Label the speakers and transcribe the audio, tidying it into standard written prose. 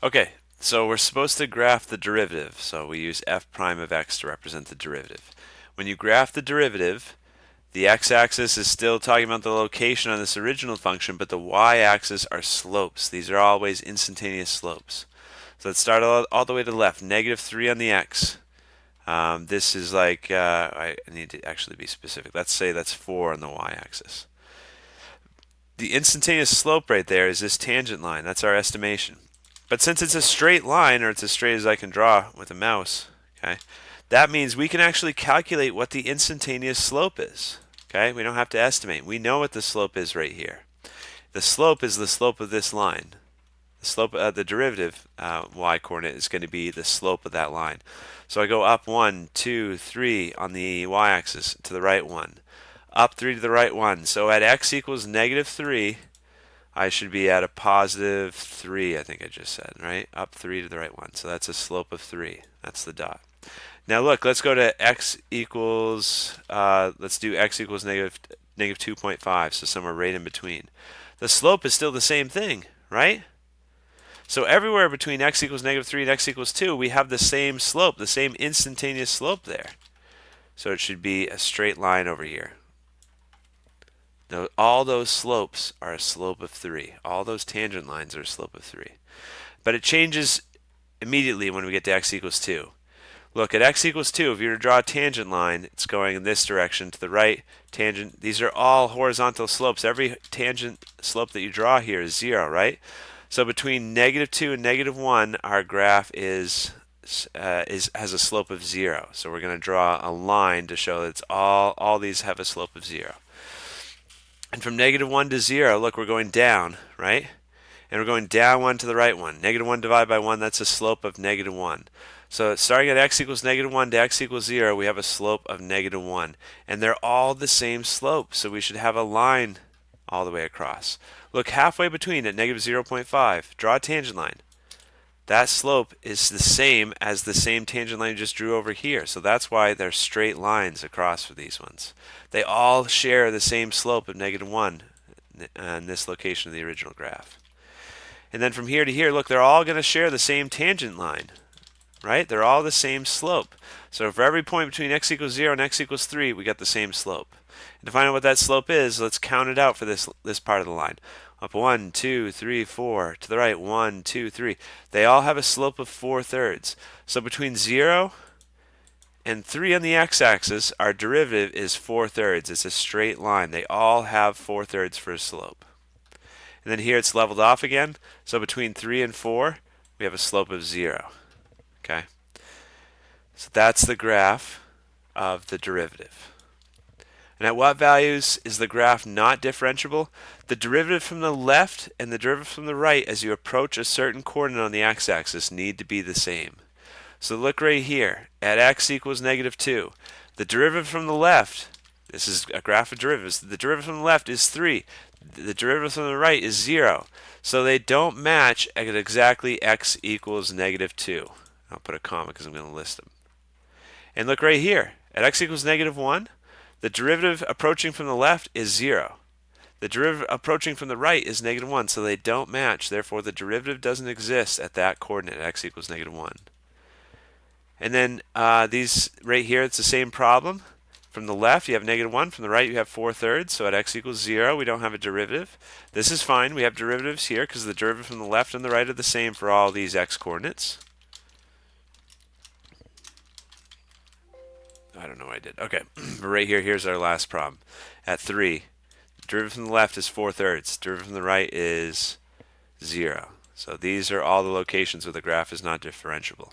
Speaker 1: Okay, so we're supposed to graph the derivative. So we use f prime of x to represent the derivative. When you graph the derivative, the x-axis is still talking about the location on this original function, but the y-axis are slopes. These are always instantaneous slopes. So let's start all the way to the left. -3 on the x. This is like, I need to actually be specific. Let's say that's 4 on the y-axis. The instantaneous slope right there is this tangent line. That's our estimation. But since it's a straight line, or it's as straight as I can draw with a mouse, okay, that means we can actually calculate what the instantaneous slope is. Okay, we don't have to estimate. We know what the slope is right here. The slope is the slope of this line. The slope of the derivative y coordinate is going to be the slope of that line. So I go up 1, 2, 3 on the y-axis to the right 1, up 3 to the right 1. So at x equals -3, I should be at a +3, I think I just said, right? Up 3 to the right 1. So that's a slope of 3. That's the dot. Now look, let's go to x equals, let's do x equals negative 2.5, so somewhere right in between. The slope is still the same thing, right? So everywhere between x equals -3 and x equals 2, we have the same slope, the same instantaneous slope there. So it should be a straight line over here. Now, all those slopes are a slope of 3. All those tangent lines are a slope of 3. But it changes immediately when we get to x equals 2. Look, at x equals 2, if you were to draw a tangent line, it's going in this direction to the right. Tangent, these are all horizontal slopes. Every tangent slope that you draw here is 0, right? So between -2 and -1, our graph has a slope of 0. So we're going to draw a line to show that it's all these have a slope of 0. And from -1 to 0, look, we're going down, right? And we're going down 1 to the right 1. -1 divided by 1, that's a slope of -1. So starting at x equals -1 to x equals 0, we have a slope of -1. And they're all the same slope, so we should have a line all the way across. Look, halfway between at -0.5, draw a tangent line. That slope is the same as the same tangent line you just drew over here. So that's why they're straight lines across for these ones. They all share the same slope of -1 in this location of the original graph. And then from here to here, look, they're all going to share the same tangent line, right? They're all the same slope. So for every point between x equals 0 and x equals 3, we got the same slope. And to find out what that slope is, let's count it out for this part of the line. Up 1, 2, 3, 4, to the right 1, 2, 3. They all have a slope of 4/3. So between 0 and 3 on the x-axis, our derivative is 4/3. It's a straight line. They all have 4/3 for a slope. And then here it's leveled off again. So between 3 and 4, we have a slope of 0. Okay? So that's the graph of the derivative. And at what values is the graph not differentiable? The derivative from the left and the derivative from the right as you approach a certain coordinate on the x-axis need to be the same. So look right here, at x equals -2. The derivative from the left, this is a graph of derivatives, the derivative from the left is 3. The derivative from the right is 0. So they don't match at exactly x equals -2. I'll put a comma because I'm going to list them. And look right here, at x equals -1, the derivative approaching from the left is 0. The derivative approaching from the right is -1, so they don't match. Therefore, the derivative doesn't exist at that coordinate, x equals -1. And then these right here, it's the same problem. From the left, you have -1. From the right, you have 4/3. So at x equals 0, we don't have a derivative. This is fine. We have derivatives here because the derivative from the left and the right are the same for all these x coordinates. I don't know what I did. Okay, right here, here's our last problem. At 3, derivative from the left is 4/3. Derivative from the right is 0. So these are all the locations where the graph is not differentiable.